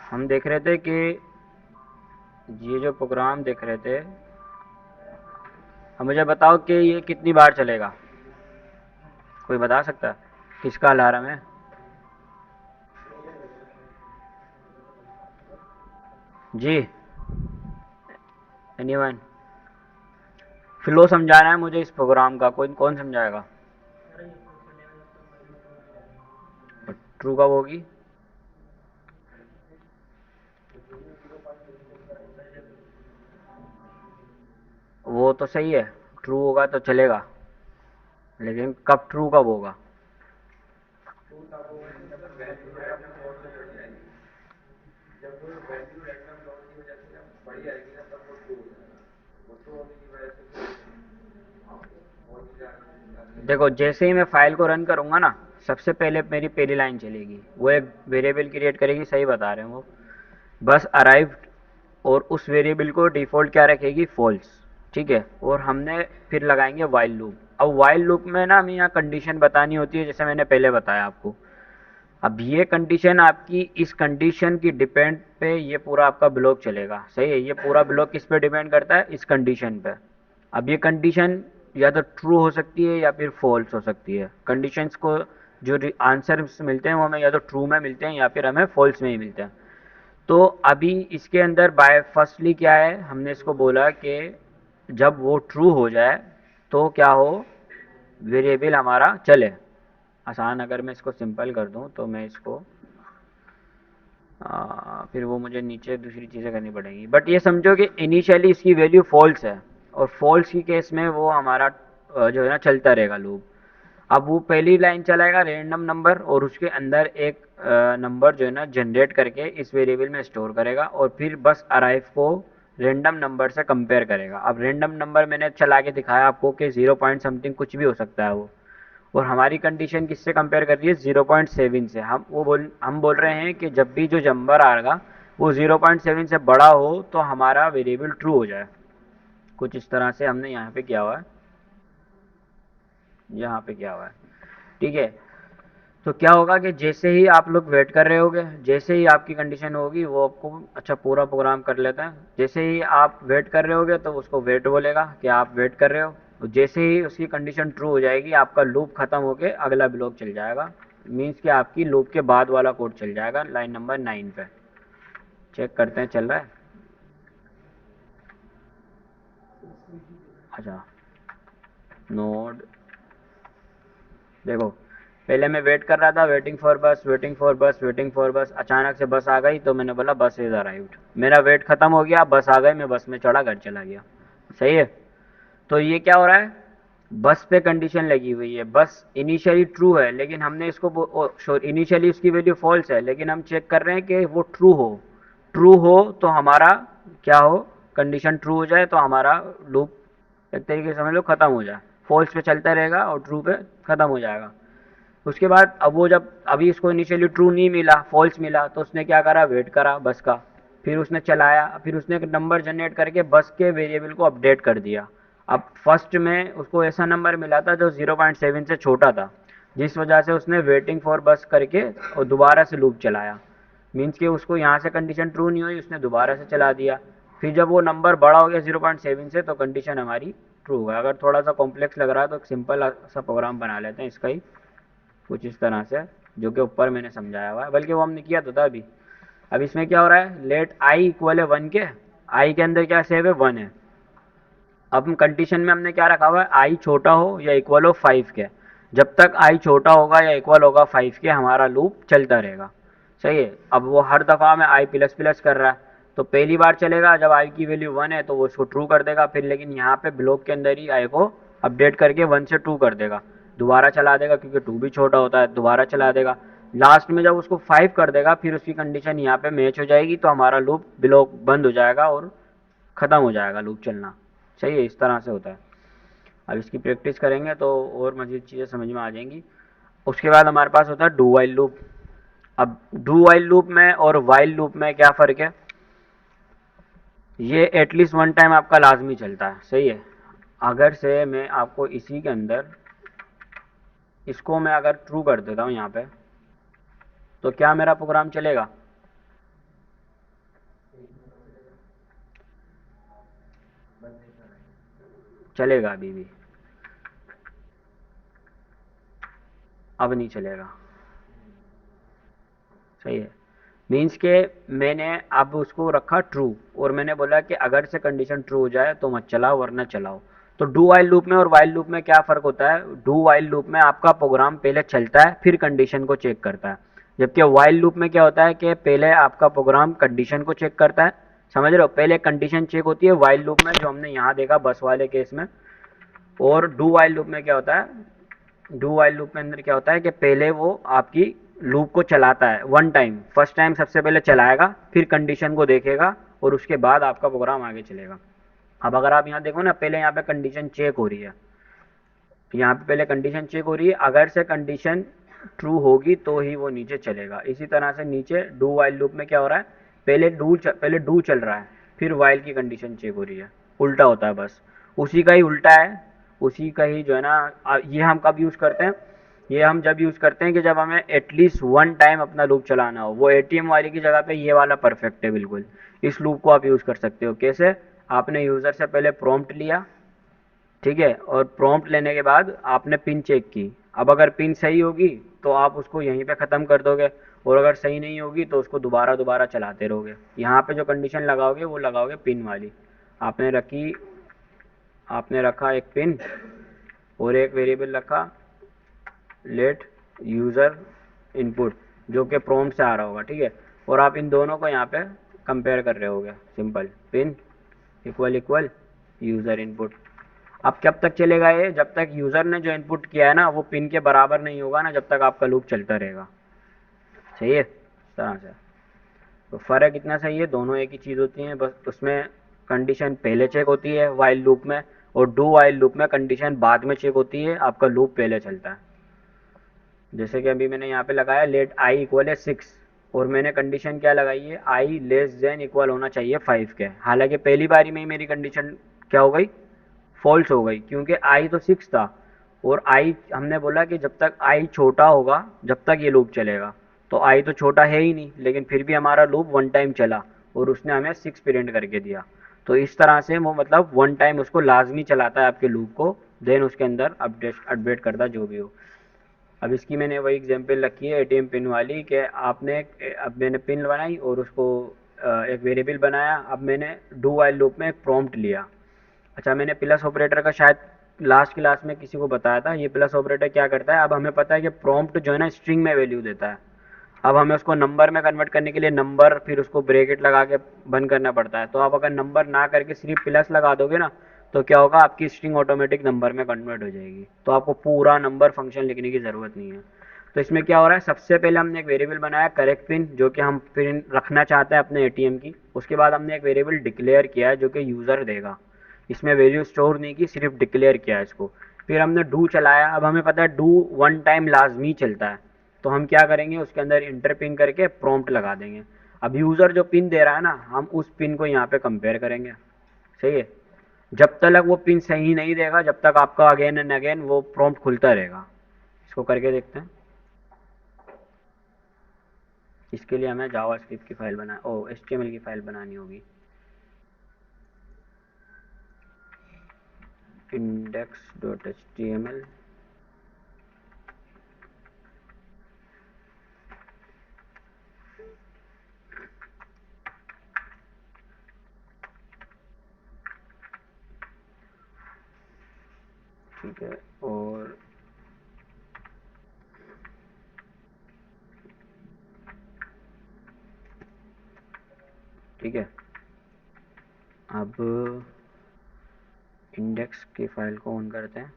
हम देख रहे थे कि ये जो प्रोग्राम देख रहे थे, अब मुझे बताओ कि ये कितनी बार चलेगा। कोई बता सकता है किसका अलार्म है? जी, एनीवन? फ्लो समझाना है मुझे इस प्रोग्राम का, कोई कौन समझाएगा? ट्रू कब होगी? वो तो सही है, ट्रू होगा तो चलेगा, लेकिन कब ट्रू कब होगा? देखो, जैसे ही मैं फाइल को रन करूंगा ना, सबसे पहले मेरी पहली लाइन चलेगी, वो एक वेरिएबल क्रिएट करेगी, सही बता रहे हैं वो, बस अराइव्ड, और उस वेरिएबल को डिफ़ॉल्ट क्या रखेगी, फॉल्स। ठीक है, और हमने फिर लगाएंगे वाइल लूप। अब वाइल लूप में ना हमें यहाँ कंडीशन बतानी होती है, जैसे मैंने पहले बताया आपको। अब ये कंडीशन आपकी, इस कंडीशन की डिपेंड पे ये पूरा आपका ब्लॉक चलेगा। सही है, ये पूरा ब्लॉक किस पे डिपेंड करता है, इस कंडीशन पे। अब ये कंडीशन या तो ट्रू हो सकती है या फिर फॉल्स हो सकती है। कंडीशंस को जो आंसर मिलते हैं वो हमें या तो ट्रू में मिलते हैं या फिर हमें फॉल्स में ही मिलते हैं। तो अभी इसके अंदर बाय फर्स्टली क्या है, हमने इसको बोला कि जब वो ट्रू हो जाए तो क्या हो, वेरिएबल हमारा चले। आसान अगर मैं इसको सिंपल कर दूं तो मैं इसको फिर वो मुझे नीचे दूसरी चीज़ें करनी पड़ेंगी, बट ये समझो कि इनिशियली इसकी वैल्यू फॉल्स है, और फॉल्स की केस में वो हमारा जो है ना चलता रहेगा लूप। अब वो पहली लाइन चलाएगा रैंडम नंबर, और उसके अंदर एक नंबर जो है ना जनरेट करके इस वेरिएबल में स्टोर करेगा, और फिर बस अराइव को रैंडम नंबर से कंपेयर करेगा। अब रैंडम नंबर मैंने चला के दिखाया आपको कि 0 पॉइंट समथिंग कुछ भी हो सकता है वो, और हमारी कंडीशन किससे कंपेयर कर रही है, 0.7 से। हम बोल रहे हैं कि जब भी जो नंबर आएगा वो 0.7 से बड़ा हो तो हमारा वेरिएबल ट्रू हो जाए। कुछ इस तरह से हमने यहाँ पे किया हुआ है, यहाँ पे किया हुआ है। ठीक है, तो क्या होगा कि जैसे ही आप लोग वेट कर रहे होगे, जैसे ही आपकी कंडीशन होगी वो आपको, अच्छा पूरा प्रोग्राम कर लेते हैं। जैसे ही आप वेट कर रहे होगे तो उसको वेट बोलेगा कि आप वेट कर रहे हो, तो जैसे ही उसकी कंडीशन ट्रू हो जाएगी आपका लूप खत्म होके अगला ब्लॉक चल जाएगा। मीन्स कि आपकी लूप के बाद वाला कोड चल जाएगा लाइन नंबर 9 पे। चेक करते हैं चल रहा है। अच्छा, नोड, देखो, पहले मैं वेट कर रहा था, वेटिंग फॉर बस, वेटिंग फॉर बस, वेटिंग फॉर बस, अचानक से बस आ गई तो मैंने बोला बस इज अराइव्ड। मेरा वेट खत्म हो गया, बस आ गई, मैं बस में चढ़ा, घर चला गया। सही है। तो ये क्या हो रहा है, बस पे कंडीशन लगी हुई है, बस इनिशियली ट्रू है, लेकिन हमने इसको इनिशियली उसकी वैल्यू फॉल्स है, लेकिन हम चेक कर रहे हैं कि वो ट्रू हो। ट्रू हो तो हमारा क्या हो, कंडीशन ट्रू हो जाए तो हमारा लूप एक तरीके से समझ लो ख़त्म हो जाए। फॉल्स पे चलता रहेगा और ट्रू पे ख़त्म हो जाएगा। उसके बाद अब वो जब अभी इसको इनिशियली ट्रू नहीं मिला, फॉल्स मिला, तो उसने क्या करा, वेट करा बस का। फिर उसने चलाया, फिर उसने एक नंबर जनरेट करके बस के वेरिएबल को अपडेट कर दिया। अब फर्स्ट में उसको ऐसा नंबर मिला था जो 0.7 से छोटा था, जिस वजह से उसने वेटिंग फॉर बस करके और दोबारा से लूप चलाया। मीन्स कि उसको यहाँ से कंडीशन ट्रू नहीं हुई, उसने दोबारा से चला दिया। फिर जब वो नंबर बड़ा हो गया 0.7 से, तो कंडीशन हमारी ट्रू हुआ। अगर थोड़ा सा कॉम्प्लेक्स लग रहा है तो एक सिंपल सा प्रोग्राम बना लेते हैं इसका ही, कुछ इस तरह से, जो कि ऊपर मैंने समझाया हुआ है, बल्कि वो हमने किया तो था अभी। अब इसमें क्या हो रहा है, लेट आई इक्वल है 1 के, आई के अंदर क्या सेव है, 1 है। अब हम कंडीशन में हमने क्या रखा हुआ है, आई छोटा हो या इक्वल हो 5 के। जब तक आई छोटा होगा या इक्वल होगा 5 के, हमारा लूप चलता रहेगा। सही है। अब वो हर दफ़ा में आई प्लस प्लस कर रहा है, तो पहली बार चलेगा जब आई की वैल्यू 1 है तो वो उसको ट्रू कर देगा फिर, लेकिन यहाँ पे ब्लॉक के अंदर ही आई को अपडेट करके 1 से 2 कर देगा। दोबारा चला देगा क्योंकि 2 भी छोटा होता है, दोबारा चला देगा। लास्ट में जब उसको 5 कर देगा फिर उसकी कंडीशन यहाँ पे मैच हो जाएगी, तो हमारा लूप ब्लॉक बंद हो जाएगा और ख़त्म हो जाएगा लूप चलना। सही है, इस तरह से होता है। अब इसकी प्रैक्टिस करेंगे तो और मज़ीद चीज़ें समझ में आ जाएंगी। उसके बाद हमारे पास होता है डू वाइल लूप। अब डू वाइल लूप में और वाइल लूप में क्या फ़र्क है, ये एटलीस्ट वन टाइम आपका लाजमी चलता है। सही है। अगर से मैं आपको इसी के अंदर इसको मैं अगर ट्रू कर देता हूँ यहाँ पे, तो क्या मेरा प्रोग्राम चलेगा? चलेगा अभी भी, अब नहीं चलेगा। सही है। मीन्स के मैंने अब उसको रखा ट्रू, और मैंने बोला कि अगर से कंडीशन ट्रू हो जाए तो मत चलाओ वरना चलाओ। तो डू वाइल लूप में और वाइल लूप में क्या फ़र्क होता है? डू वाइल लूप में आपका प्रोग्राम पहले चलता है फिर कंडीशन को चेक करता है, जबकि वाइल लूप में क्या होता है कि पहले आपका प्रोग्राम कंडीशन को चेक करता है। समझ रहे हो? पहले कंडीशन चेक होती है वाइल लूप में, जो हमने यहाँ देखा बस वाले केस में। और डू वाइल लूप में क्या होता है? डू वाइल लूप के अंदर क्या होता है कि पहले वो आपकी लूप को चलाता है वन टाइम, फर्स्ट टाइम सबसे पहले चलाएगा, फिर कंडीशन को देखेगा और उसके बाद आपका प्रोग्राम आगे चलेगा। अब अगर आप यहाँ देखो ना, पहले यहाँ पे कंडीशन चेक हो रही है, यहाँ पे पहले कंडीशन चेक हो रही है, अगर से कंडीशन ट्रू होगी तो ही वो नीचे चलेगा। इसी तरह से नीचे डू वाइल लूप में क्या हो रहा है? पहले डू चल रहा है, फिर वाइल की कंडीशन चेक हो रही है। उल्टा होता है बस, उसी का ही उल्टा है, उसी का ही जो है ना। ये हम कब यूज़ करते हैं? ये हम जब यूज़ करते हैं कि जब हमें एटलीस्ट वन टाइम अपना लूप चलाना हो। वो एटीएम वाली की जगह पे ये वाला परफेक्ट है बिल्कुल। इस लूप को आप यूज़ कर सकते हो। कैसे? आपने यूज़र से पहले प्रॉम्प्ट लिया, ठीक है, और प्रॉम्प्ट लेने के बाद आपने पिन चेक की। अब अगर पिन सही होगी तो आप उसको यहीं पे ख़त्म कर दोगे, और अगर सही नहीं होगी तो उसको दोबारा दोबारा चलाते रहोगे। यहाँ पे जो कंडीशन लगाओगे वो लगाओगे पिन वाली। आपने रखी, आपने रखा एक पिन और एक वेरिएबल रखा लेट यूज़र इनपुट, जो कि प्रॉम्प्ट से आ रहा होगा, ठीक है। और आप इन दोनों को यहाँ पे कंपेयर कर रहे होगे, simple pin equal equal user input. अब कब तक चलेगा ये? जब तक यूज़र ने जो इनपुट किया है ना वो पिन के बराबर नहीं होगा ना, जब तक आपका लूप चलता रहेगा। सही है? इस तरह से तो फ़र्क इतना सही है, दोनों एक ही चीज़ होती हैं, बस उसमें कंडीशन पहले चेक होती है वाइल लूप में, और डू वाइल लूप में कंडीशन बाद में चेक होती है, आपका लूप पहले चलता है। जैसे कि अभी मैंने यहाँ पे लगाया लेट आई इक्वल है 6, और मैंने कंडीशन क्या लगाई है? आई लेस देन इक्वल होना चाहिए 5 के। हालांकि पहली बारी में ही मेरी कंडीशन क्या हो गई? फॉल्स हो गई, क्योंकि आई तो 6 था, और आई हमने बोला कि जब तक आई छोटा होगा जब तक ये लूप चलेगा। तो आई तो छोटा है ही नहीं, लेकिन फिर भी हमारा लूप वन टाइम चला और उसने हमें 6 प्रिंट करके दिया। तो इस तरह से वो मतलब वन टाइम उसको लाजमी चलाता है आपके लूप को, देन उसके अंदर अपडेट करता जो भी हो। अब इसकी मैंने वही एग्जांपल रखी है एटीएम पिन वाली, कि आपने अब मैंने पिन बनाई और उसको एक वेरिएबल बनाया। अब मैंने डू वाइल लूप में एक प्रॉम्प्ट लिया। अच्छा, मैंने प्लस ऑपरेटर का शायद लास्ट क्लास में किसी को बताया था। ये प्लस ऑपरेटर क्या करता है? अब हमें पता है कि प्रॉम्प्ट जो है ना स्ट्रिंग में वैल्यू देता है। अब हमें उसको नंबर में कन्वर्ट करने के लिए नंबर, फिर उसको ब्रैकेट लगा के बंद करना पड़ता है। तो आप अगर नंबर ना करके सिर्फ प्लस लगा दोगे ना, तो क्या होगा? आपकी स्ट्रिंग ऑटोमेटिक नंबर में कन्वर्ट हो जाएगी। तो आपको पूरा नंबर फंक्शन लिखने की ज़रूरत नहीं है। तो इसमें क्या हो रहा है? सबसे पहले हमने एक वेरिएबल बनाया करेक्ट पिन, जो कि हम पिन रखना चाहते हैं अपने एटीएम की। उसके बाद हमने एक वेरिएबल डिक्लेयर किया है जो कि यूज़र देगा। इसमें वैल्यू स्टोर नहीं की, सिर्फ डिक्लेयर किया है इसको। फिर हमने डू चलाया। अब हमें पता है डू वन टाइम लाजमी चलता है, तो हम क्या करेंगे? उसके अंदर इंटर पिन करके प्रॉम्प्ट लगा देंगे। अब यूज़र जो पिन दे रहा है ना, हम उस पिन को यहाँ पे कंपेयर करेंगे। सही है? जब तक वो पिन सही नहीं देगा जब तक आपका अगेन एंड अगेन वो प्रॉम्प्ट खुलता रहेगा। इसको करके देखते हैं। इसके लिए हमें जावास्क्रिप्ट की फाइल बना एचटीएमएल की फाइल बनानी होगी। index.html, ठीक है। और ठीक है, अब इंडेक्स की फाइल को ऑन करते हैं।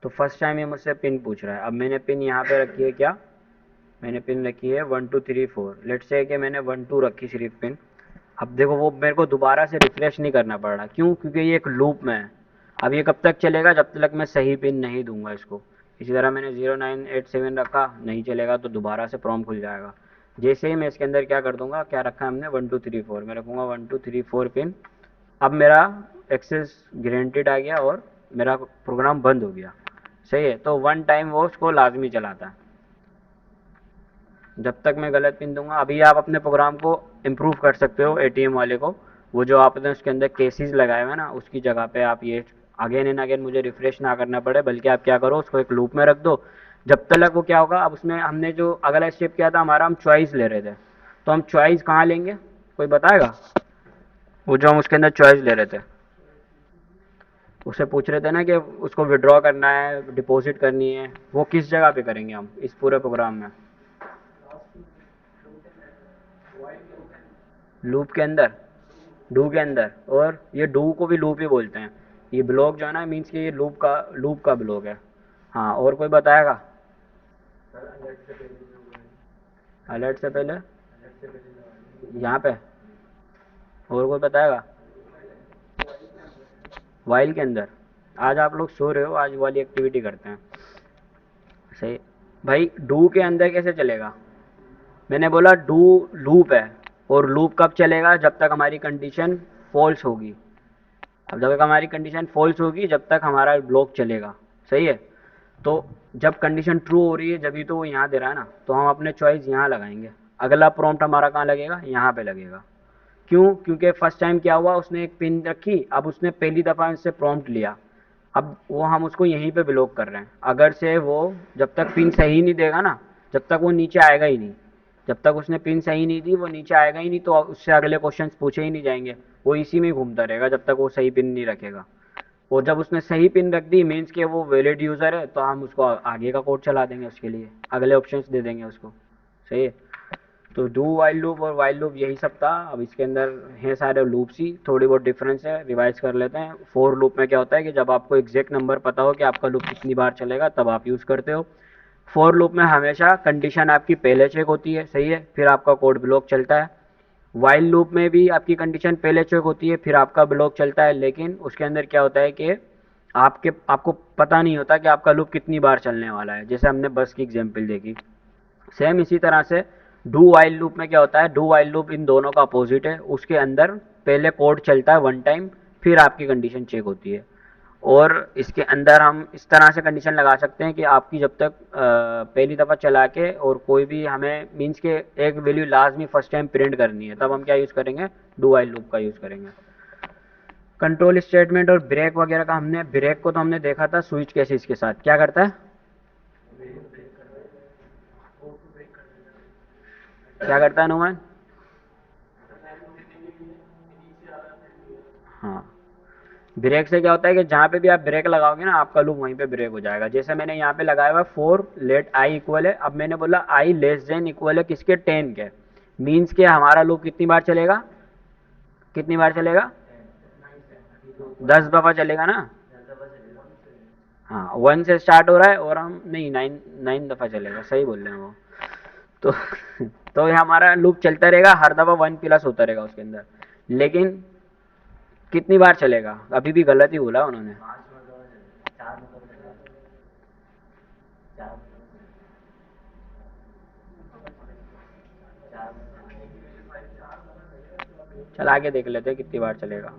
तो फर्स्ट टाइम ये मुझसे पिन पूछ रहा है। अब मैंने पिन यहाँ पे रखी है क्या? मैंने पिन रखी है 1 2 3 4। लेट्स से कि मैंने 1 2 रखी सिर्फ पिन। अब देखो वो मेरे को दोबारा से रिफ्रेश नहीं करना पड़ रहा। क्यों? क्योंकि ये एक लूप में है। अब ये कब तक चलेगा? जब तक मैं सही पिन नहीं दूंगा इसको। इसी तरह मैंने 0987 रखा, नहीं चलेगा तो दोबारा से प्रॉम्प्ट खुल जाएगा। जैसे ही मैं इसके अंदर क्या कर दूंगा, क्या रखा है हमने? 1 2 3 4, मैं रखूँगा 1 2 3 4 पिन। अब मेरा एक्सेस ग्रांटेड आ गया और मेरा प्रोग्राम बंद हो गया। सही है? तो वन टाइम वो उसको लाजमी चलाता है जब तक मैं गलत पिन दूंगा। अभी आप अपने प्रोग्राम को इम्प्रूव कर सकते हो एटीएम वाले को। वो जो आपने उसके अंदर केसेस लगाए हुए हैं ना, उसकी जगह पे आप ये अगेन एंड अगेन मुझे रिफ्रेश ना करना पड़े, बल्कि आप क्या करो, उसको एक लूप में रख दो। जब तक वो क्या होगा, अब उसमें हमने जो अगला स्टेप किया था हमारा, हम चॉइस ले रहे थे, तो हम चॉइस कहाँ लेंगे, कोई बताएगा? वो जो हम उसके अंदर चॉइस ले रहे थे, उससे पूछ रहे थे ना कि उसको विड्रॉ करना है, डिपॉजिट करनी है, वो किस जगह पे करेंगे हम इस पूरे प्रोग्राम में? लूप के अंदर, डू के अंदर। और ये डू को भी लूप ही बोलते हैं। ये ब्लॉक जो है ना, मीन्स कि ये लूप का ब्लॉक है। हाँ, और कोई बताएगा? अलर्ट से पहले यहाँ पे, और कोई बताएगा? वाइल के अंदर। आज आप लोग सो रहे हो, आज वाली एक्टिविटी करते हैं। सही। भाई डू के अंदर कैसे चलेगा? मैंने बोला डू लूप है, और लूप कब चलेगा? जब तक हमारी कंडीशन फॉल्स होगी। अब जब तक हमारी कंडीशन फॉल्स होगी, जब तक हमारा ब्लॉक चलेगा। सही है। तो जब कंडीशन ट्रू हो रही है, जब ही तो वो यहाँ दे रहा है ना, तो हम अपने चॉइस यहाँ लगाएंगे। अगला प्रॉम्प्ट हमारा कहाँ लगेगा? यहाँ पे लगेगा। क्यों? क्योंकि फर्स्ट टाइम क्या हुआ, उसने एक पिन रखी, अब उसने पहली दफ़ा इससे प्रॉम्प्ट लिया, अब वो हम उसको यहीं पे ब्लॉक कर रहे हैं। अगर से वो जब तक पिन सही नहीं देगा ना, जब तक वो नीचे आएगा ही नहीं। जब तक उसने पिन सही नहीं दी, वो नीचे आएगा ही नहीं, तो उससे अगले क्वेश्चंस पूछे ही नहीं जाएंगे। वो इसी में ही घूमता रहेगा जब तक वो सही पिन नहीं रखेगा। और जब उसने सही पिन रख दी, मीन्स के वो वैलिड यूज़र है, तो हम उसको आगे का कोड चला देंगे, उसके लिए अगले ऑप्शंस दे देंगे उसको। सही है। तो डू वाइल लूप और वाइल लूप यही सब था। अब इसके अंदर है सारे लूप्स ही, थोड़ी बहुत डिफरेंस है, रिवाइज कर लेते हैं। फोर लूप में क्या होता है कि जब आपको एग्जैक्ट नंबर पता हो कि आपका लूप कितनी बार चलेगा, तब आप यूज़ करते हो। फोर लूप में हमेशा कंडीशन आपकी पहले चेक होती है, सही है, फिर आपका कोड ब्लॉक चलता है। वाइल लूप में भी आपकी कंडीशन पहले चेक होती है, फिर आपका ब्लॉक चलता है, लेकिन उसके अंदर क्या होता है कि आपको पता नहीं होता कि आपका लूप कितनी बार चलने वाला है, जैसे हमने बस की एग्जांपल देखी। सेम इसी तरह से डू वाइल लूप में क्या होता है, डू वाइल लूप इन दोनों का अपोजिट है। उसके अंदर पहले कोड चलता है वन टाइम, फिर आपकी कंडीशन चेक होती है। और इसके अंदर हम इस तरह से कंडीशन लगा सकते हैं कि आपकी जब तक पहली दफ़ा चला के और कोई भी हमें मीन्स के एक वैल्यू लाजमी फर्स्ट टाइम प्रिंट करनी है, तब हम क्या यूज़ करेंगे? डू वाइल लूप का यूज़ करेंगे। कंट्रोल स्टेटमेंट और ब्रेक वगैरह का, हमने ब्रेक को तो हमने देखा था स्विच केसेस के साथ क्या करता है, क्या करता है नुमान? हाँ, ब्रेक से क्या होता है कि जहाँ पे भी आप ब्रेक लगाओगे ना, आपका लूप वहीं पे ब्रेक हो जाएगा। जैसे मैंने यहाँ पे लगाया हुआ फोर लेट आई इक्वल है, अब मैंने बोला आई लेस देन इक्वल है किसके? 10 के। मीन्स के हमारा लूप कितनी बार चलेगा? कितनी बार चलेगा? 10 दफ़ा चलेगा ना। हाँ, 1 से स्टार्ट हो रहा है, और हम नहीं, 9 9 दफ़ा चलेगा, सही बोल रहे हैं वो। तो तो ये हमारा लूप चलता रहेगा, हर दफ़ा 1 प्लस होता रहेगा उसके अंदर। लेकिन कितनी बार चलेगा? अभी भी गलत ही बोला उन्होंने। चल आगे देख लेते हैं कितनी बार चलेगा।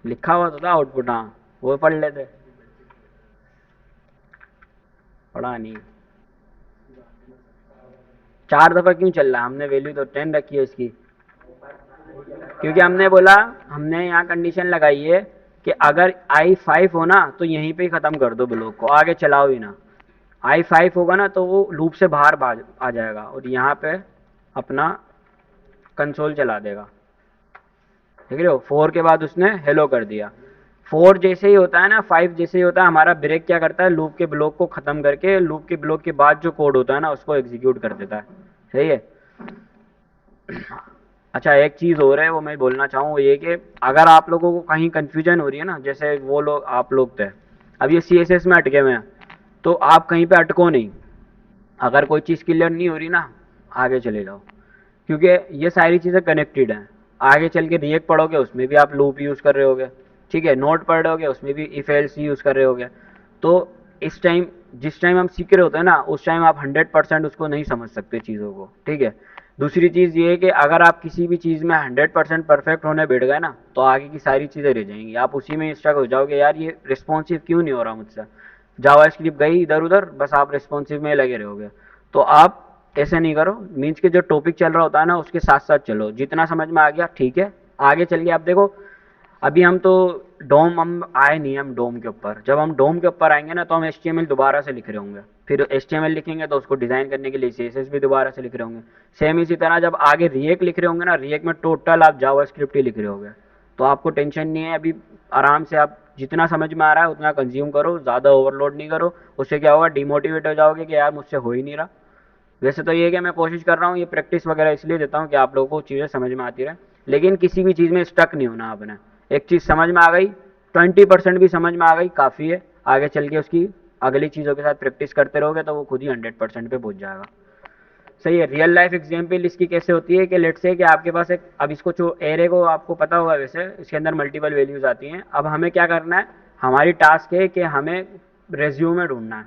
लिखा हुआ तो था आउटपुट, हाँ, वो पढ़ लेते। पढ़ा नहीं। 4 दफ़ा क्यों चल रहा है? हमने वैल्यू तो 10 रखी है इसकी। क्योंकि हमने बोला, हमने यहाँ कंडीशन लगाई है कि अगर I5 हो ना, तो यहीं पे ही ख़त्म कर दो ब्लॉक को, आगे चलाओ ही ना। I5 होगा ना, तो वो लूप से बाहर आ जाएगा, और यहाँ पे अपना कंसोल चला देगा। देख रहे हो, 4 के बाद उसने हेलो कर दिया। 4 जैसे ही होता है ना, 5 जैसे ही होता है, हमारा ब्रेक क्या करता है, लूप के ब्लॉक को ख़त्म करके लूप के ब्लॉक के बाद जो कोड होता है ना, उसको एग्जीक्यूट कर देता है। सही है। अच्छा, एक चीज़ और है, वो मैं बोलना चाहूँ, वो ये कि अगर आप लोगों को कहीं कन्फ्यूजन हो रही है ना, जैसे वो लोग आप लोग थे, अब ये CSS में अटके हुए हैं, तो आप कहीं पे अटको नहीं। अगर कोई चीज़ क्लियर नहीं हो रही ना, आगे चले जाओ, क्योंकि ये सारी चीज़ें कनेक्टेड हैं। आगे चल के रिएक्ट पढ़ोगे, उसमें भी आप लूप यूज़ कर रहे होगे, ठीक है, नोट पढ़ रहे होगे, उसमें भी इफ एल्स यूज़ कर रहे होगे। तो इस टाइम, जिस टाइम हम सीख रहे होते हैं ना, उस टाइम आप 100% उसको नहीं समझ सकते चीज़ों को, ठीक है। दूसरी चीज़ ये है कि अगर आप किसी भी चीज़ में 100% परफेक्ट होने बैठ गए ना, तो आगे की सारी चीज़ें रह जाएंगी, आप उसी में स्टक हो जाओगे, यार ये रिस्पॉन्सिव क्यों नहीं हो रहा मुझसे। जावा स्क्रिप्ट गई इधर उधर, बस आप रिस्पॉन्सिव में लगे रहोगे। तो आप ऐसे नहीं करो, मीन्स के जो टॉपिक चल रहा होता है ना उसके साथ साथ चलो, जितना समझ में आ गया ठीक है। आगे चल के आप देखो, अभी हम तो डोम हम आए नहीं, हम डोम के ऊपर, जब हम डोम के ऊपर आएंगे ना तो हम एचटीएमएल दोबारा से लिख रहे होंगे, फिर एचटीएमएल लिखेंगे तो उसको डिज़ाइन करने के लिए सीएसएस भी दोबारा से लिख रहे होंगे। सेम इसी तरह जब आगे रिएक्ट लिख रहे होंगे ना, रिएक्ट में टोटल आप जावास्क्रिप्ट ही लिख रहे होंगे, तो आपको टेंशन नहीं है। अभी आराम से आप जितना समझ में आ रहा है उतना कंज्यूम करो, ज़्यादा ओवरलोड नहीं करो, उससे क्या होगा, डिमोटिवेट हो जाओगे कि यार मुझसे हो ही नहीं रहा। वैसे तो ये है कि मैं कोशिश कर रहा हूँ, ये प्रैक्टिस वगैरह इसलिए देता हूँ कि आप लोगों को चीज़ें समझ में आती रहे, लेकिन किसी भी चीज़ में स्टक नहीं होना आपने। एक चीज़ समझ में आ गई, 20% भी समझ में आ गई काफ़ी है, आगे चल के उसकी अगली चीज़ों के साथ प्रैक्टिस करते रहोगे तो वो खुद ही 100% पे पहुंच जाएगा। सही है। रियल लाइफ एग्जाम्पल इसकी कैसे होती है कि लेट से कि आपके पास एक, अब इसको जो एरे को आपको पता होगा, वैसे इसके अंदर मल्टीपल वैल्यूज आती हैं। अब हमें क्या करना है, हमारी टास्क है कि हमें रेज्यूमे ढूंढना है।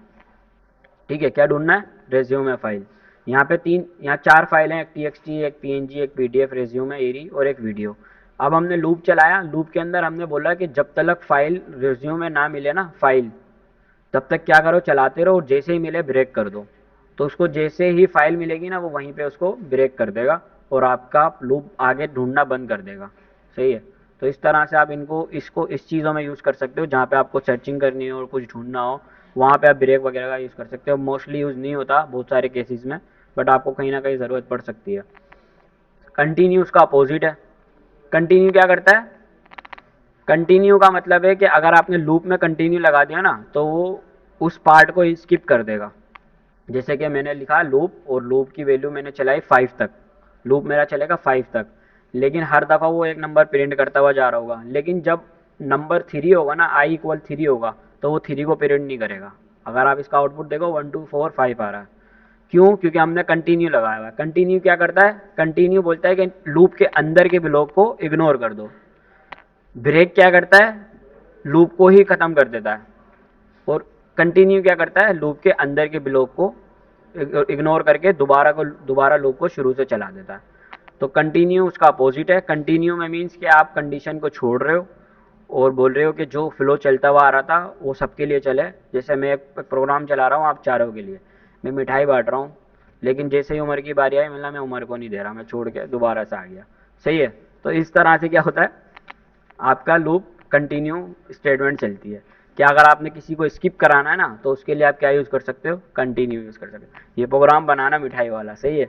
ठीक है, क्या ढूंढना है, रेज्यूमे फाइल। यहाँ पे यहाँ चार फाइल हैं, एक टीएक्सटी, एक पीएनजी, एक पीडीएफ, रेज्यूमे, एरी और एक वीडियो। अब हमने लूप चलाया, लूप के अंदर हमने बोला कि जब तक फाइल रेज्यूमे ना मिले ना फाइल, तब तक क्या करो, चलाते रहो, और जैसे ही मिले ब्रेक कर दो। तो उसको जैसे ही फाइल मिलेगी ना वो वहीं पे उसको ब्रेक कर देगा और आपका लूप आगे ढूंढना बंद कर देगा। सही है। तो इस तरह से आप इनको इसको इस चीज़ों में यूज़ कर सकते हो, जहाँ पे आपको सर्चिंग करनी हो और कुछ ढूंढना हो, वहाँ पे आप ब्रेक वगैरह का यूज़ कर सकते हो। मोस्टली यूज़ नहीं होता बहुत सारे केसेस में, बट आपको कहीं ना कहीं ज़रूरत पड़ सकती है। कंटिन्यू उसका अपोजिट है। कंटिन्यू क्या करता है, कंटिन्यू का मतलब है कि अगर आपने लूप में कंटिन्यू लगा दिया ना तो वो उस पार्ट को स्किप कर देगा। जैसे कि मैंने लिखा लूप, और लूप की वैल्यू मैंने चलाई 5 तक, लूप मेरा चलेगा 5 तक, लेकिन हर दफ़ा वो एक नंबर प्रिंट करता हुआ जा रहा होगा। लेकिन जब नंबर 3 होगा ना, आई इक्वल 3 होगा, तो वो 3 को प्रिंट नहीं करेगा। अगर आप इसका आउटपुट देखो 1 2 4 5 आ रहा है, क्यों, क्योंकि हमने कंटिन्यू लगाया हुआ है। कंटिन्यू क्या करता है, कंटिन्यू बोलता है कि लूप के अंदर के ब्लॉक को इग्नोर कर दो। ब्रेक क्या करता है, लूप को ही ख़त्म कर देता है। और कंटिन्यू क्या करता है, लूप के अंदर के ब्लॉक को इग्नोर करके दोबारा लूप को शुरू से चला देता है। तो कंटिन्यू उसका अपोजिट है। कंटिन्यू में मीन्स कि आप कंडीशन को छोड़ रहे हो और बोल रहे हो कि जो फ्लो चलता हुआ आ रहा था वो सबके लिए चले। जैसे मैं एक प्रोग्राम चला रहा हूँ आप चारों के लिए, मैं मिठाई बांट रहा हूँ, लेकिन जैसे ही उमर की बारी आई मतलब मैं उमर को नहीं दे रहा, मैं छोड़ के दोबारा से आ गया। सही है। तो इस तरह से क्या होता है, आपका लूप कंटिन्यू स्टेटमेंट चलती है। कि अगर आपने किसी को स्किप कराना है ना तो उसके लिए आप क्या यूज़ कर सकते हो, कंटिन्यू यूज़ कर सकते हो। ये प्रोग्राम बनाना मिठाई वाला, सही है,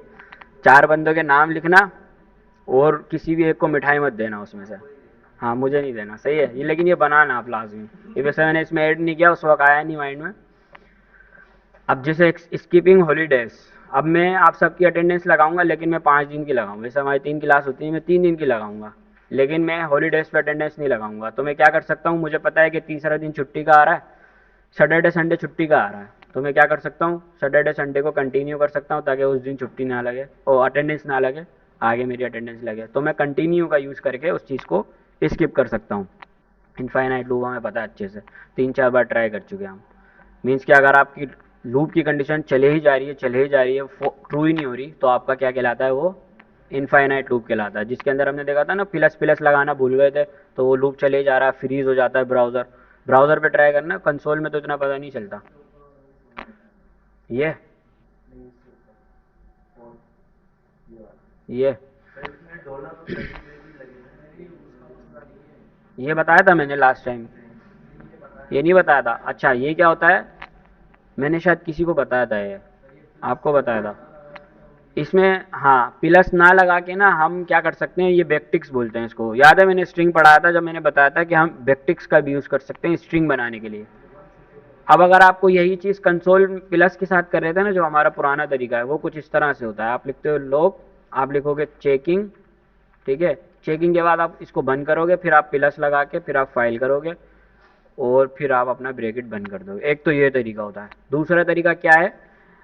4 बंदों के नाम लिखना और किसी भी एक को मिठाई मत देना उसमें से। हाँ, मुझे नहीं देना, सही है ये, लेकिन ये बनाना आप लाजमी। ये वैसे मैंने इसमें ऐड नहीं किया, उस वक्त आया नहीं माइंड में। अब जैसे स्कीपिंग हॉलीडेज, अब मैं आप सबकी अटेंडेंस लगाऊंगा लेकिन मैं 5 दिन की लगाऊंगा। वैसे हमारी 3 क्लास होती है, मैं 3 दिन की लगाऊंगा, लेकिन मैं हॉलीडेज पे अटेंडेंस नहीं लगाऊंगा। तो मैं क्या कर सकता हूँ, मुझे पता है कि तीसरा दिन छुट्टी का आ रहा है, सैटरडे संडे छुट्टी का आ रहा है, तो मैं क्या कर सकता हूँ, सैटरडे संडे को कंटिन्यू कर सकता हूँ ताकि उस दिन छुट्टी ना लगे और अटेंडेंस ना लगे, आगे मेरी अटेंडेंस लगे। तो मैं कंटिन्यू का यूज़ करके उस चीज़ को स्किप कर सकता हूँ। इनफाइनाइट लूप हमें पता है अच्छे से, 3 4 बार ट्राई कर चुके हैं हम। मीन्स कि अगर आपकी लूप की कंडीशन चले ही जा रही है, चले ही जा रही है, ट्रू ही नहीं हो रही, तो आपका क्या कहलाता है, वो इनफाइनाइट लूप कहलाता है। जिसके अंदर हमने देखा था ना, प्लस प्लस लगाना भूल गए थे तो वो लूप चले जा रहा है, फ्रीज हो जाता है ब्राउज़र। ब्राउज़र पे ट्राई करना, कंसोल में तो इतना पता नहीं चलता। ये ये ये बताया था मैंने लास्ट टाइम, ये नहीं बताया था। अच्छा, ये क्या होता है, मैंने शायद किसी को बताया था ये, आपको बताया था। इसमें हाँ, प्लस ना लगा के ना हम क्या कर सकते हैं, ये बैकटिक्स बोलते हैं इसको। याद है मैंने स्ट्रिंग पढ़ाया था जब मैंने बताया था कि हम बैकटिक्स का भी यूज़ कर सकते हैं स्ट्रिंग बनाने के लिए। अब अगर आपको यही चीज़ कंसोल प्लस के साथ कर रहे थे ना, जो हमारा पुराना तरीका है, वो कुछ इस तरह से होता है। आप लिखते हो लॉग, आप लिखोगे चेकिंग, ठीक है, चेकिंग के बाद आप इसको बंद करोगे, फिर आप प्लस लगा के फिर आप फाइल करोगे और फिर आप अपना ब्रैकेट बंद कर दोगे। एक तो ये तरीका होता है। दूसरा तरीका क्या है,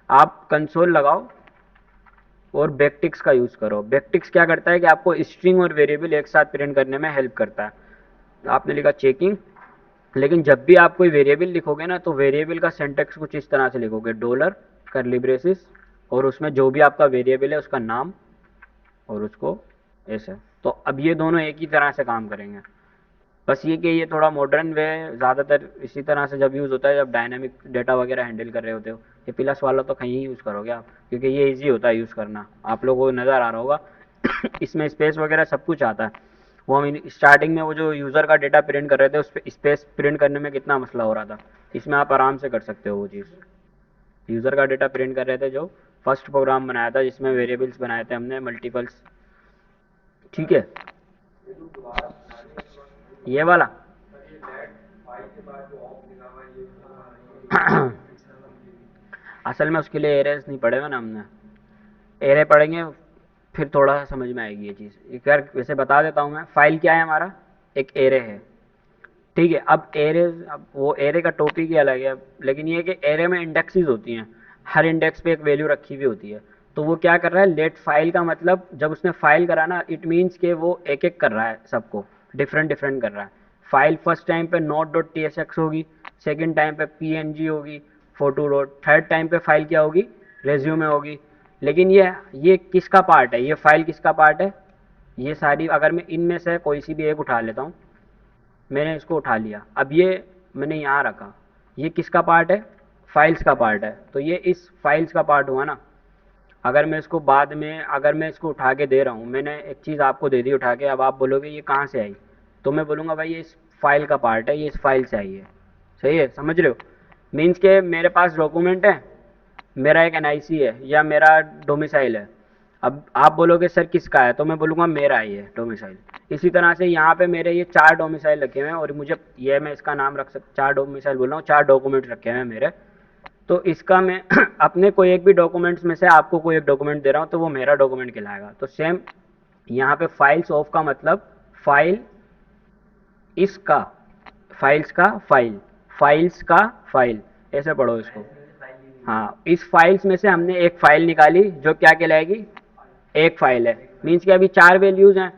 आप कंसोल लगाओ और बैकटिक्स का यूज़ करो। बैकटिक्स क्या करता है कि आपको स्ट्रिंग और वेरिएबल एक साथ प्रिंट करने में हेल्प करता है। आपने लिखा चेकिंग, लेकिन जब भी आप कोई वेरिएबल लिखोगे ना तो वेरिएबल का सिंटैक्स कुछ इस तरह से लिखोगे, डॉलर करली ब्रेसिस और उसमें जो भी आपका वेरिएबल है उसका नाम और उसको ऐसे। तो अब ये दोनों एक ही तरह से काम करेंगे। बस ये कि ये थोड़ा मॉडर्न वे है, ज़्यादातर इसी तरह से जब यूज़ होता है जब डायनामिक डेटा वगैरह हैंडल कर रहे होते हो। ये प्लस वाला तो कहीं यूज़ करोगे आप, क्योंकि ये इजी होता है यूज़ करना, आप लोगों को नज़र आ रहा होगा। इसमें स्पेस वगैरह सब कुछ आता है। वो हम स्टार्टिंग में वो जो यूज़र का डेटा प्रिंट कर रहे थे उस पर स्पेस प्रिंट करने में कितना मसला हो रहा था, इसमें आप आराम से कर सकते हो वो चीज़। यूज़र का डेटा प्रिंट कर रहे थे, जो फर्स्ट प्रोग्राम बनाया था जिसमें वेरिएबल्स बनाए थे हमने मल्टीपल्स। ठीक है, ये वाला असल में उसके लिए एरेस नहीं पढ़े हुए ना हमने, एरे पढ़ेंगे फिर थोड़ा सा समझ में आएगी ये चीज़। एक बार वैसे बता देता हूँ मैं, फाइल क्या है हमारा, एक एरे है। ठीक है, अब एरे, अब वो एरे का टॉपिक ही अलग है, लेकिन ये है कि एरे में इंडेक्सेस होती हैं, हर इंडेक्स पे एक वैल्यू रखी हुई होती है। तो वो क्या कर रहा है, लेट फाइल का मतलब जब उसने फाइल करा ना, इट मीन्स के वो एक एक कर रहा है, सबको डिफरेंट डिफरेंट कर रहा है। फाइल फर्स्ट टाइम पे note dot T S x होगी, सेकेंड टाइम पे पी एन जी होगी, फोटो डॉट, थर्ड टाइम पे फाइल क्या होगी, रेज्यूमे होगी। लेकिन ये किसका पार्ट है, ये फाइल किसका पार्ट है, ये सारी अगर मैं इनमें से कोई सी भी एक उठा लेता हूँ, मैंने इसको उठा लिया, अब ये मैंने यहाँ रखा, ये किसका पार्ट है, फाइल्स का पार्ट है। तो ये इस फाइल्स का पार्ट हुआ ना। अगर मैं इसको बाद में, अगर मैं इसको उठा के दे रहा हूँ, मैंने एक चीज़ आपको दे दी उठा के, अब आप बोलोगे ये कहाँ से आई, तो मैं बोलूँगा भाई ये इस फाइल का पार्ट है, ये इस फाइल से आई है। सही है, समझ रहे हो। मीन्स के मेरे पास डॉक्यूमेंट है, मेरा एक एनआईसी है या मेरा डोमिसाइल है। अब आप बोलोगे सर किसका है, तो मैं बोलूँगा मेरा ही है डोमिसाइल। इसी तरह से यहाँ पे मेरे ये 4 डोमिसाइल रखे हुए हैं, और मुझे ये मैं इसका नाम रख 4 डोमिसाइल बोल रहा हूँ, 4 डॉक्यूमेंट रखे हुए हैं मेरे। तो इसका मैं अपने कोई एक भी डॉक्यूमेंट्स में से आपको कोई एक डॉक्यूमेंट दे रहा हूँ, तो वो मेरा डॉक्यूमेंट कहलाएगा। तो सेम यहाँ पे फाइल्स ऑफ का मतलब फाइल इसका, फाइल्स का फाइल, फाइल्स का फाइल, ऐसे पढ़ो इसको। हाँ, इस फाइल्स में से हमने एक फाइल निकाली जो क्या कहलाएगी, एक फाइल है। मीन्स कि अभी 4 वैल्यूज हैं,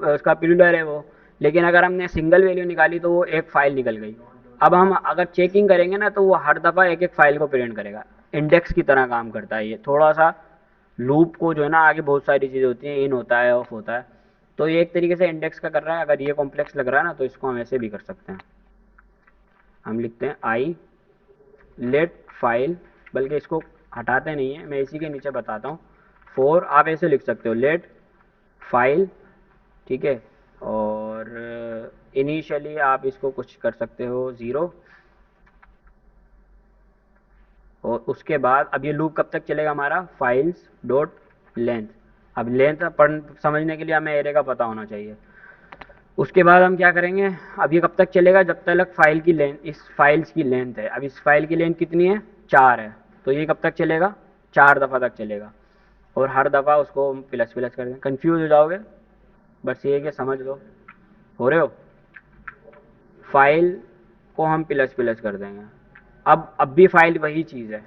उसका पिलुलर है वो, लेकिन अगर हमने सिंगल वैल्यू निकाली तो वो एक फाइल निकल गई। अब हम अगर चेकिंग करेंगे ना, तो वो हर दफ़ा एक एक फाइल को प्रिंट करेगा, इंडेक्स की तरह काम करता है ये। थोड़ा सा लूप को जो है ना, आगे बहुत सारी चीज़ें होती हैं, इन होता है, ऑफ होता है, तो ये एक तरीके से इंडेक्स का कर रहा है। अगर ये कॉम्प्लेक्स लग रहा है ना, तो इसको हम ऐसे भी कर सकते हैं, हम लिखते हैं आई लेट फाइल, बल्कि इसको हटाते नहीं है, मैं इसी के नीचे बताता हूँ। फोर आप ऐसे लिख सकते हो, लेट फाइल, ठीक है। और इनिशियली आप इसको कुछ कर सकते हो 0, और उसके बाद अब ये लूप कब तक चलेगा हमारा, फाइल्स डॉट लेंथ। अब लेंथ पढ़ समझने के लिए हमें एरे का पता होना चाहिए। उसके बाद हम क्या करेंगे, अब ये कब तक चलेगा, जब तक फाइल की लेंथ, इस फाइल्स की लेंथ है, अब इस फाइल की लेंथ कितनी है, 4 है, तो ये कब तक चलेगा, 4 दफ़ा तक चलेगा। और हर दफ़ा उसको हम प्लस प्लस कर देंगे, कन्फ्यूज हो जाओगे, बस ये है कि समझ लो, हो रहे हो। फाइल को हम प्लस प्लस कर देंगे। अब भी फाइल वही चीज़ है,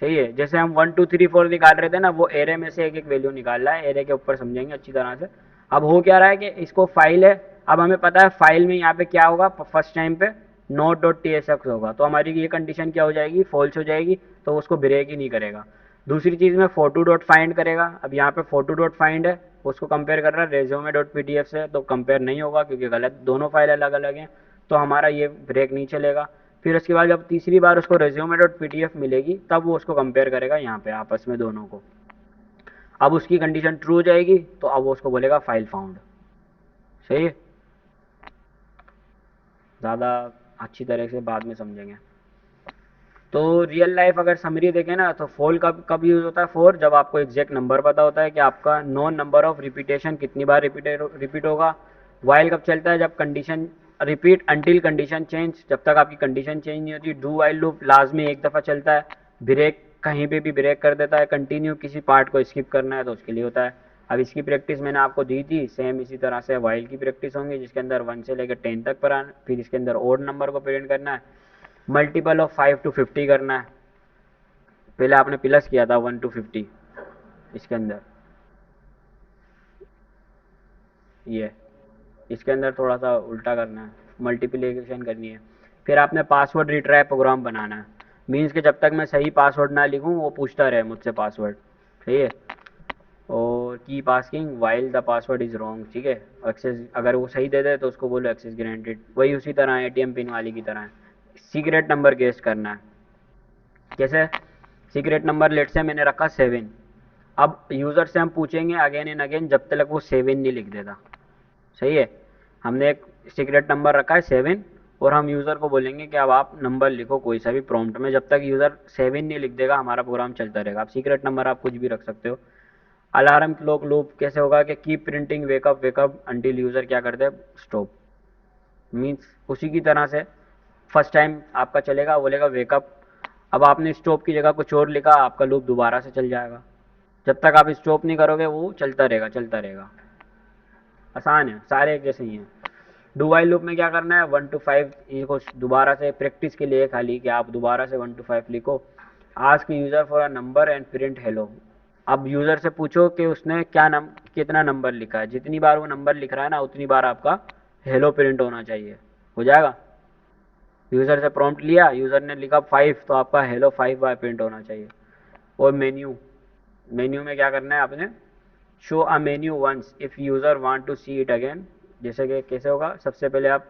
सही है। जैसे हम 1 2 3 4 निकाल रहे थे ना, वो एरे में से एक एक वैल्यू निकाल रहा है, एरे के ऊपर समझेंगे अच्छी तरह से। अब हो क्या रहा है कि इसको फाइल है, अब हमें पता है फाइल में यहाँ पे क्या होगा, फर्स्ट टाइम पे note dot T S x होगा, तो हमारी ये कंडीशन क्या हो जाएगी, फॉल्स हो जाएगी, तो उसको ब्रेक ही नहीं करेगा। दूसरी चीज़ में फोटो डॉट फाइंड करेगा, अब यहाँ पे फोटो डॉट फाइंड है, उसको कंपेयर कर रहा है resume dot P D F से, तो कंपेयर नहीं होगा क्योंकि गलत, दोनों फाइल अलग अलग हैं, तो हमारा ये ब्रेक नहीं चलेगा। फिर उसके बाद जब तीसरी बार उसको resume dot P D F मिलेगी, तब वो उसको कंपेयर करेगा यहाँ पे आपस में दोनों को। अब उसकी कंडीशन ट्रू हो जाएगी, तो अब वो उसको बोलेगा फाइल फाउंड। सही है, ज़्यादा अच्छी तरह से बाद में समझेंगे। तो रियल लाइफ अगर समरी देखें ना, तो फोल कब कब यूज़ होता है, फोर जब आपको एग्जैक्ट नंबर पता होता है कि आपका नॉन नंबर ऑफ रिपीटेशन कितनी बार रिपीट होगा। वाइल कब चलता है, जब condition repeat until condition change, जब तक आपकी कंडीशन चेंज नहीं होती। डू वाइल लूप लाजमी एक दफ़ा चलता है। ब्रेक कहीं पे भी ब्रेक कर देता है, कंटिन्यू किसी पार्ट को स्किप करना है तो उसके लिए होता है। अब इसकी प्रैक्टिस मैंने आपको दी थी, सेम इसी तरह से वाइल की प्रैक्टिस होंगी, जिसके अंदर 1 से लेकर 10 तक पर आना, फिर इसके अंदर ओड नंबर को प्रिंट करना है, मल्टीपल ऑफ 5 to 50 करना है। पहले आपने प्लस किया था 1 to 50, इसके अंदर ये, इसके अंदर थोड़ा सा उल्टा करना है, मल्टीप्लिकेशन करनी है। फिर आपने पासवर्ड रिट्राई प्रोग्राम बनाना है, मीन्स कि जब तक मैं सही पासवर्ड ना लिखूं वो पूछता रहे मुझसे पासवर्ड। सही है। और और keep asking while the password is wrong, ठीक है। एक्सेस अगर वो सही दे दे तो उसको बोलो एक्सेस ग्रांटेड, वही उसी तरह एटीएम पिन वाली की तरह है। सीक्रेट नंबर गेस करना है। कैसे? सीक्रेट नंबर लेट से मैंने रखा 7। अब यूज़र से हम पूछेंगे अगेन एंड अगेन जब तक वो 7 नहीं लिख देता। सही है। हमने एक सीक्रेट नंबर रखा है 7 और हम यूज़र को बोलेंगे कि अब आप नंबर लिखो कोई सा भी प्रॉम्प्ट में, जब तक यूज़र 7 नहीं लिख देगा हमारा प्रोग्राम चलता रहेगा। आप सीक्रेट नंबर आप कुछ भी रख सकते हो। अलार्म क्लॉक लूप कैसे होगा कि keep printing wake up until user क्या कर दे स्टॉप। मीन्स उसी की तरह से फर्स्ट टाइम आपका चलेगा, बोलेगा वेकअप, अब आपने स्टॉप की जगह कुछ और लिखा, आपका लूप दोबारा से चल जाएगा। जब तक आप स्टॉप नहीं करोगे वो चलता रहेगा चलता रहेगा। आसान है, सारे एक जैसे ही हैं। डू वाइल लूप में क्या करना है, 1 to 5 को दोबारा से प्रैक्टिस के लिए खाली कि आप दोबारा से 1 to 5 लिखो। Ask user for a number and print hello. अब यूज़र से पूछो कि उसने कितना नंबर लिखा है, जितनी बार वो नंबर लिख रहा है ना उतनी बार आपका हेलो प्रिंट होना चाहिए। हो जाएगा। यूज़र से प्रॉम्प्ट लिया, यूज़र ने लिखा 5 तो आपका हेलो 5 बार प्रिंट होना चाहिए। और मेन्यू, मेन्यू में क्या करना है आपने, show a menu once if user want to see it again. जैसे कि कैसे होगा, सबसे पहले आप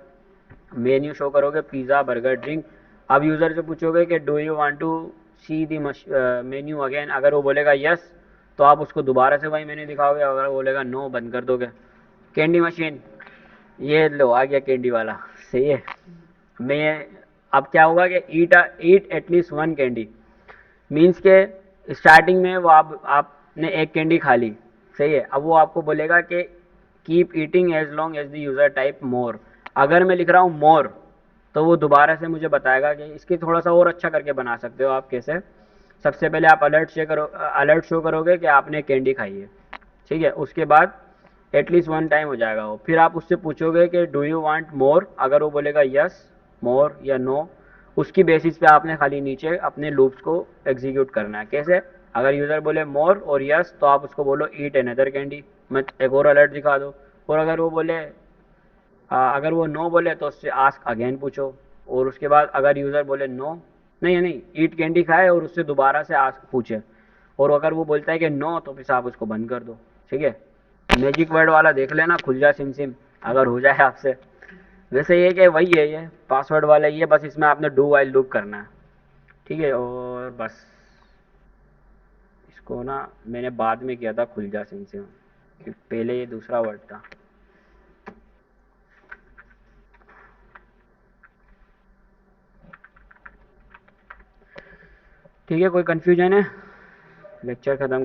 मेन्यू शो करोगे पिज़्ज़ा बर्गर ड्रिंक। अब यूज़र से पूछोगे कि do you want to see the menu again, अगर वो बोलेगा यस तो आप उसको दोबारा से वही मेन्यू दिखाओगे, अगर वो बोलेगा नो बंद कर दोगे। कैंडी मशीन, ये लो आ गया कैंडी वाला। सही है। मैं अब क्या होगा कि ईट एटलीस्ट 1 कैंडी, मीन्स के स्टार्टिंग में वो आपने एक कैंडी खा ली। सही है। अब वो आपको बोलेगा कि keep eating as long as the user type more. अगर मैं लिख रहा हूँ मोर तो वो दोबारा से मुझे बताएगा कि इसकी थोड़ा सा और अच्छा करके बना सकते हो आप। कैसे? सबसे पहले आप अलर्ट शो करोगे कि आपने कैंडी खाई है, ठीक है। उसके बाद एटलीस्ट 1 टाइम हो जाएगा वो। फिर आप उससे पूछोगे कि डू यू वांट मोर, अगर वो बोलेगा यस मोर या नो, उसकी बेसिस पे आपने खाली नीचे अपने लूप्स को एग्जीक्यूट करना है। कैसे? अगर यूज़र बोले मोर और यस तो आप उसको बोलो ईट अनदर कैंडी, मैं एक और अलर्ट दिखा दो। और अगर वो नो बोले तो उससे आस्क अगेन पूछो। और उसके बाद अगर यूज़र बोले नो, नहीं नहीं ईट कैंडी खाए और उससे दोबारा से आस्क पूछे, और अगर वो बोलता है कि नो तो फिर आप उसको बंद कर दो। ठीक है। मैजिक वर्ड वाला देख लेना, खुल जा सिम सिम, अगर हो जाए आपसे। वैसे ये कि वही है, ये पासवर्ड वाला ही है, बस इसमें आपने डू वाइल लूप करना है। ठीक है। और बस इसको ना मैंने बाद में किया था खुल जा सिम सिम, पहले ये दूसरा वर्ड था। ठीक है, कोई कन्फ्यूजन है? लेक्चर ख़त्म।